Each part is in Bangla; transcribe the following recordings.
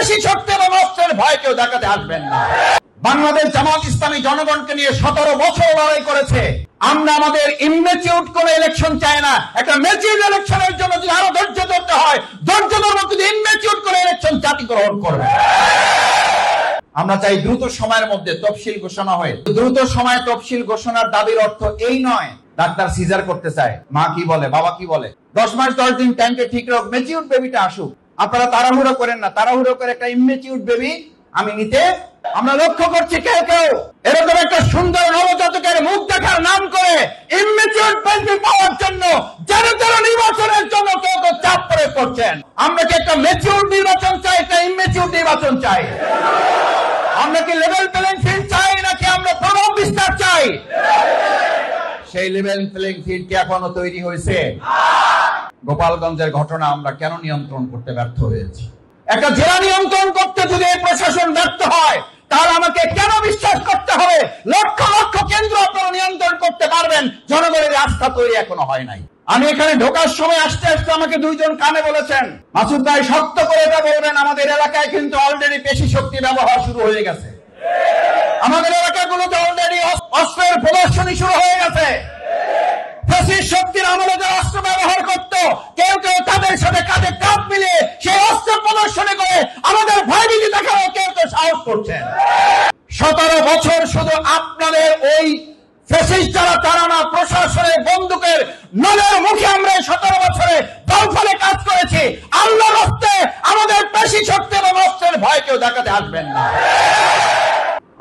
পেশি শক্তি এবং অস্ত্রের ভয় কেউ দেখাতে আসবেন না। বাংলাদেশ জামাত ইসলামী জনগণকে নিয়ে 17 বছর লড়াই করেছে। আমরা আমাদের ইনমেচিউর কোন ইলেকশন চাই না। একটা ম্যাচিউর ইলেকশনের জন্য যদি আরো ধৈর্য ধরতে হয়, ধৈর্য ধরবো, কিন্তু ইনমেচিউর কোন ইলেকশন জাতি গ্রহণ করবে। আমরা চাই দ্রুত সময়ের মধ্যে তফসিল ঘোষণা হয়। দ্রুত সময়ে তফসিল ঘোষণার দাবির অর্থ এই নয় ডাক্তার সিজার করতে চায়, মা কি বলে, বাবা কি বলে, 10 মাস 10 দিন টাইমকে ঠিক রাখ, ম্যাচিউর বেবিটা আসুক। আপনারা তাড়াহুড়ো করেন না, তাড়াহুড়ো করে একটা ইমেচিউর বেবি আমি নিতে। আমরা লক্ষ্য করছি কেউ কেউ এরকম একটা সুন্দর নবজাতকের মুখ দেখার নাম করে ইমেচিউর বেবি পাওয়ার জন্য জনতার নির্বাচনের জন্য কেউ কেউ চাপ প্রয়োগ করছেন। আমরা কি একটা ম্যাচিউর নির্বাচন চাই, একটা ইমেচিউর নির্বাচন চাই? আমরা কি লেভেল প্লেইং ফিল্ড চাই, নাকি আমরা প্রভাব বিস্তার চাই? সেই লেভেল প্লেইং ফিল্ড কি এখনো তৈরি হয়েছে? গোপালগঞ্জের ঘটনা আমরা কেন নিয়ন্ত্রণ করতে ব্যর্থ হয়েছি? একটা জেলা নিয়ন্ত্রণ করতে যদি এই প্রশাসন ব্যর্থ হয়, তাহলে আমাকে কেন বিশ্বাস করতে হবে লক্ষ লক্ষ কেন্দ্র আপনারা নিয়ন্ত্রণ করতে পারবেন? জনগণের আস্থা তৈরি এখনো হয় নাই। আমি এখানে ঢোকার সময় আসতে আসতে আমাকে 2 জন কানে বলেছেন, মাসুদ ভাই শক্ত করে এটা বলবেন, আমাদের এলাকায় কিন্তু অলরেডি পেশি শক্তি ব্যবহার শুরু হয়ে গেছে। আমাদের এলাকাগুলোতে অলরেডি অস্ত্রের প্রদর্শনী শুরু হয়ে গেছে। পেশি শক্তির আমলে যারা অস্ত্র ব্যবহার করত, কেউ কেউ তাদের সাথে কাঁধে কাঁধ মিলিয়ে সেই অস্ত্র প্রদর্শনী করে আমাদের ভয়ভীতি দেখানো কেউ কেউ সাহস করছেন। 17 বছর শুধু আপনাদের ওই ফ্যাসিস্ট যারা তারা না, প্রশাসনের বন্দুকের নলের মুখে আমরা 17 বছরে দলফলে কাজ করেছি। আল্লাহর রাস্তায় আমাদের পেশি শক্তি এবং অস্ত্রের ভয় কেউ দেখাতে আসবেন না।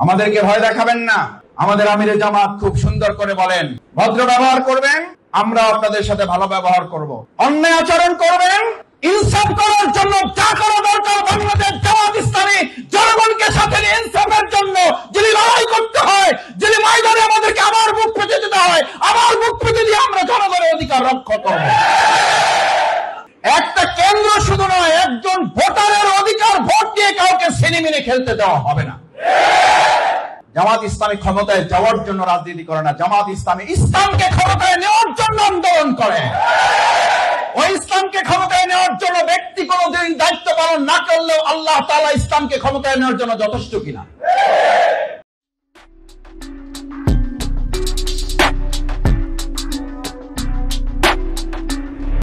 আমাদেরকে ভয় দেখাবেন না। আমাদের আমিরে জামাত খুব সুন্দর করে বলেন, ভদ্র ব্যবহার করবেন, আমরা আপনাদের সাথে ভালো ব্যবহার করব। অন্যায় আচরণ করবেন, ইনসাফ করার জন্য যা করা দরকার বাংলাদেশ জামাত ইসলামী জনগণকে সাথে নিয়ে ইনসাফের জন্য যদি লড়াই করতে হয়, যদি ময়দানে আমাদেরকে আবার বুক পেতে দিতে হয়, আবার বুক পেতে দিয়ে আমরা জনগণের অধিকার রক্ষা করব। একটা কেন্দ্র শুধু নয়, একজন ভোটারের অধিকার ভোট দিয়ে কাউকে সিনেমিনে খেলতে দেওয়া হবে না। জামাত ইসলামী ক্ষমতায় যাওয়ার জন্য রাজনীতি করে না, জামাত ইসলামী ইসলামকে ক্ষমতায় নেওয়ার জন্য আন্দোলন করে। ওই ইসলামকে ক্ষমতায় নেওয়ার জন্য ব্যক্তি কোনদিন দায়িত্ব পালন না করলেও আল্লাহ তাআলা ইসলামকে ক্ষমতায় নেওয়ার জন্য যথেষ্ট কিনা।